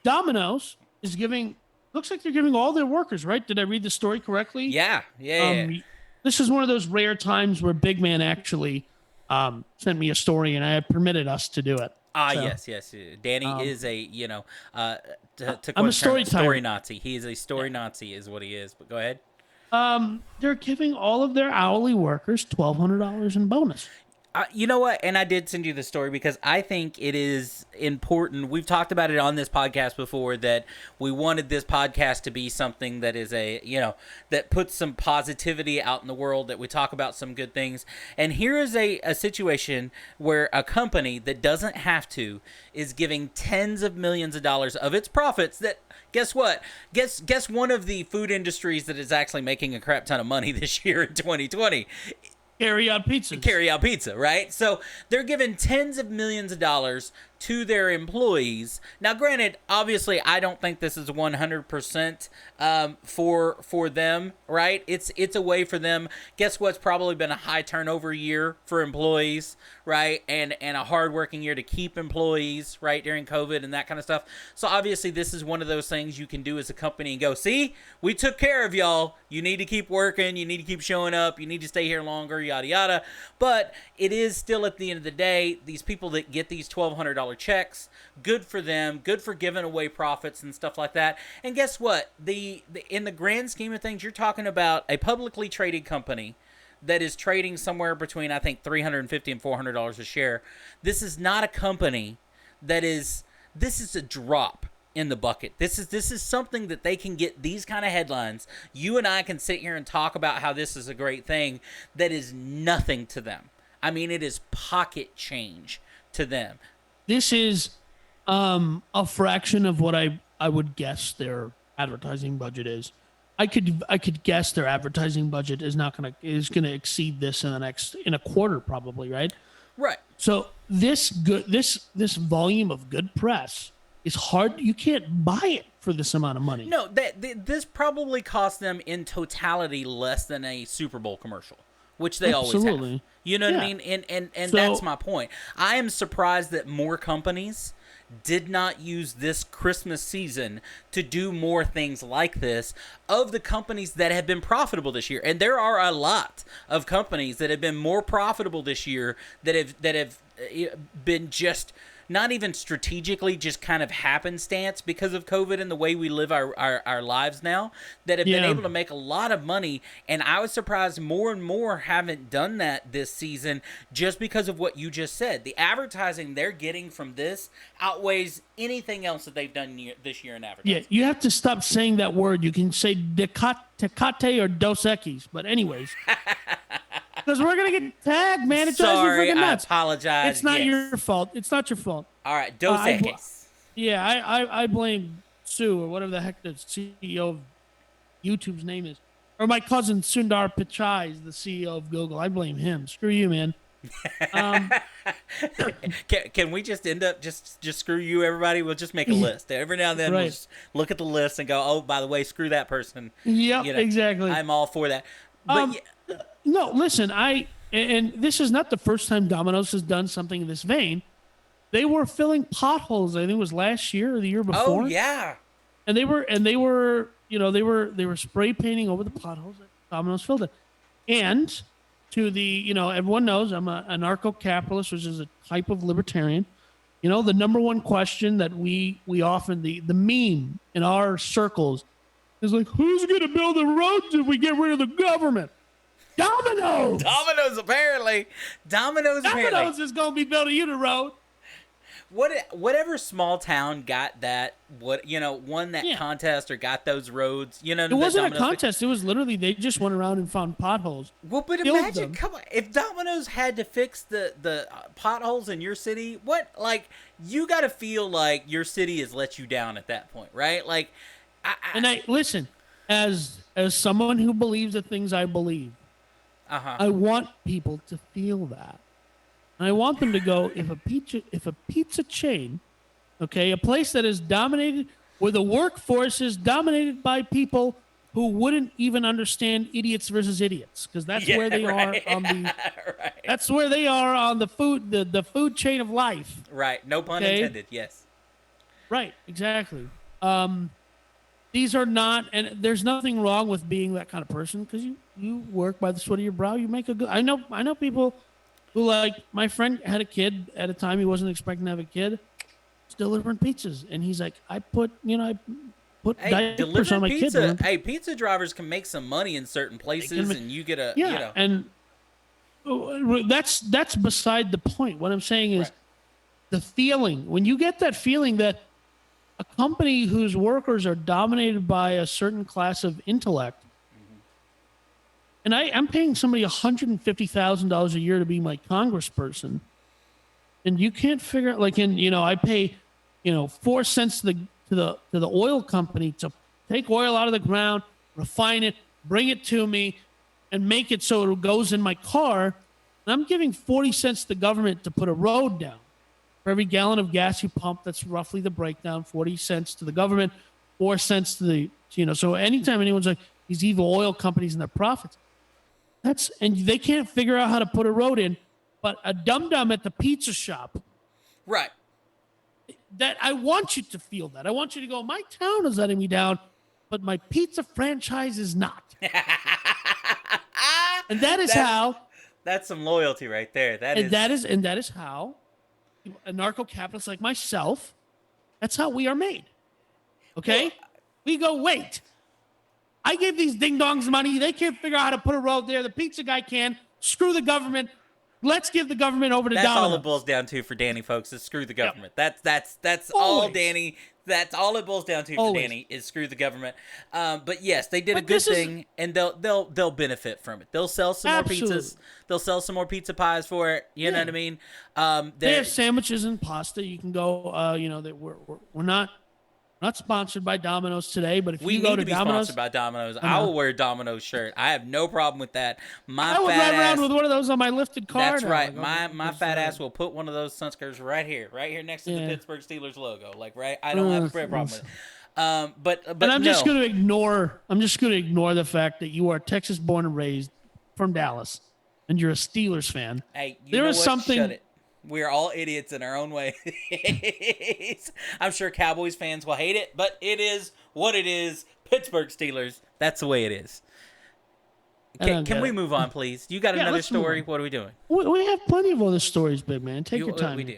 Domino's is giving. Looks like they're giving all their workers, right? Did I read the story correctly? Yeah, yeah, yeah. Um, this is one of those rare times where Big Man actually sent me a story, and I had permitted us to do it. So Yes, yes. Danny um, is a, uh, to I'm coin a a term, story story tyrant. Nazi. He is a Yeah. story Nazi, is what he is. But go ahead. They're giving all of their hourly workers $1,200 in bonus. You know what? And I did send you the story because I think it is important. We've talked about it on this podcast before that we wanted this podcast to be something that is that puts some positivity out in the world, that we talk about some good things. And here is a situation where a company that doesn't have to is giving tens of millions of dollars of its profits that, guess what? Guess one of the food industries that is actually making a crap ton of money this year in 2020. Carry out pizzas. Carry out pizza, right? So they're giving tens of millions of dollars to their employees. Now, granted, obviously, I don't think this is 100% for them, right? It's a way for them. Guess what's probably been a high turnover year for employees, right? And a hardworking year to keep employees, right, during COVID and that kind of stuff. So obviously, this is one of those things you can do as a company and go, see, we took care of y'all. You need to keep working. You need to keep showing up. You need to stay here longer, yada, yada. But it is still, at the end of the day, these people that get these $1,200 checks, good for them, good for giving away profits and stuff like that. And guess what? The in the grand scheme of things, you're talking about a publicly traded company that is trading somewhere between, I think, $350 and $400 a share. This is not a company that is. This is a drop in the bucket. This is something that they can get these kind of headlines. You and I can sit here and talk about how this is a great thing that is nothing to them. I mean, it is pocket change to them. This is a fraction of what I would guess their advertising budget is. I could guess their advertising budget is gonna exceed this in a quarter probably, right? Right. So this volume of good press is hard. You can't buy it for this amount of money. No, this probably cost them in totality less than a Super Bowl commercial, which they always have. Absolutely. You know what I Yeah. mean? And So that's my point. I am surprised that more companies did not use this Christmas season to do more things like this, of the companies that have been profitable this year. And there are a lot of companies that have been more profitable this year that have been just not even strategically, just kind of happenstance because of COVID and the way we live our lives now, that have been yeah, able to make a lot of money. And I was surprised more and more haven't done that this season, just because of what you just said. The advertising they're getting from this outweighs anything else that they've done this year in yeah. advertising. You have to stop saying that word. You can say Tecate or Dos Equis, but anyways, because we're gonna get tagged, man. It drives me Sorry, freaking I nuts. apologize. It's not Yes. your fault. It's not your fault. All right, Dos I bl- Equis. Yeah, I blame Sue or whatever the heck the CEO of YouTube's name is, or my cousin Sundar Pichai is the CEO of Google. I blame him. Screw you, man. Um, Can we just end up just screw you, everybody? We'll just make a list. Every now and then we'll right. just look at the list and go, oh, by the way, screw that person. Yep, You know, exactly. I'm all for that. But Um, no, listen, and this is not the first time Domino's has done something in this vein. They were filling potholes. I think it was last year or the year oh before, yeah, and they were spray painting over the potholes. Domino's filled it, and to the everyone knows I'm a anarcho-capitalist, which is a type of libertarian. The number one question that we often the meme in our circles is like, who's going to build the roads if we get rid of the government? Domino's. Domino's apparently. Domino's is going to be building you the road. Whatever small town got that, won that Yeah. contest or got those roads, It wasn't a contest. It was literally they just went around and found potholes. Well, but filled imagine, them. come on, if Domino's had to fix the potholes in your city, you got to feel like your city has let you down at that point, right? Like, And I listen, as someone who believes the things I believe, I want people to feel that. And I want them to go, if a pizza chain, okay, a place that is dominated, where the workforce is dominated by people who wouldn't even understand idiots versus idiots, because that's where they right. are on the Right. that's where they are on the food chain of life. Right. No pun Okay. intended. Yes. Right, exactly. These are not, and there's nothing wrong with being that kind of person because you work by the sweat of your brow. You make a good. I know people who, like, my friend had a kid at a time he wasn't expecting to have a kid, still delivering pizzas, and he's like, I put Hey, diapers on delivering my kid. pizza. Hey, pizza drivers can make some money in certain places, and you get a, Yeah, and that's beside the point. What I'm saying is right. the feeling when you get that feeling that a company whose workers are dominated by a certain class of intellect, and I'm paying somebody $150,000 a year to be my congressperson, and you can't figure out, like, I pay 4 cents to the oil company to take oil out of the ground, refine it, bring it to me, and make it so it goes in my car. And I'm giving 40 cents to the government to put a road down. For every gallon of gas you pump, that's roughly the breakdown. 40 cents to the government, 4 cents to So anytime anyone's like these evil oil companies and their profits, and they can't figure out how to put a road in, but a dum dum at the pizza shop. Right. That I want you to feel that. I want you to go, my town is letting me down, but my pizza franchise is not. And that is how. That's some loyalty right there. That is how anarcho-capitalists like myself, that's how we are made. Okay? Well, we go, wait. I gave these ding-dongs money. They can't figure out how to put a road there. The pizza guy can. Screw the government. Let's give the government over to Domino. That's all it boils down to for Danny, folks, is screw the government. Yep. That's all Danny. That's all it boils down to for Danny is screw the government. But yes, they did a good thing, and they'll benefit from it. They'll sell some more pizzas. They'll sell some more pizza pies for it. You know what I mean? They have sandwiches and pasta. You can go. That we're not sponsored by Domino's today, but if you go to Domino's, sponsored by Domino's. I will wear a Domino's shirt. I have no problem with that. I would ride around with one of those on my lifted car. That's right. My fat ass will put one of those sunskers right here next to the Pittsburgh Steelers logo. Like, right, I don't have a problem with it. But and I'm just going to ignore. I'm just going to ignore the fact that you are Texas born and raised from Dallas, and you're a Steelers fan. Hey, there is something. Shut it. We are all idiots in our own way. I'm sure Cowboys fans will hate it, but it is what it is. Pittsburgh Steelers, that's the way it is. Can we move on, please? You got another story? What are we doing? We have plenty of other stories, big man. Take your time. We do.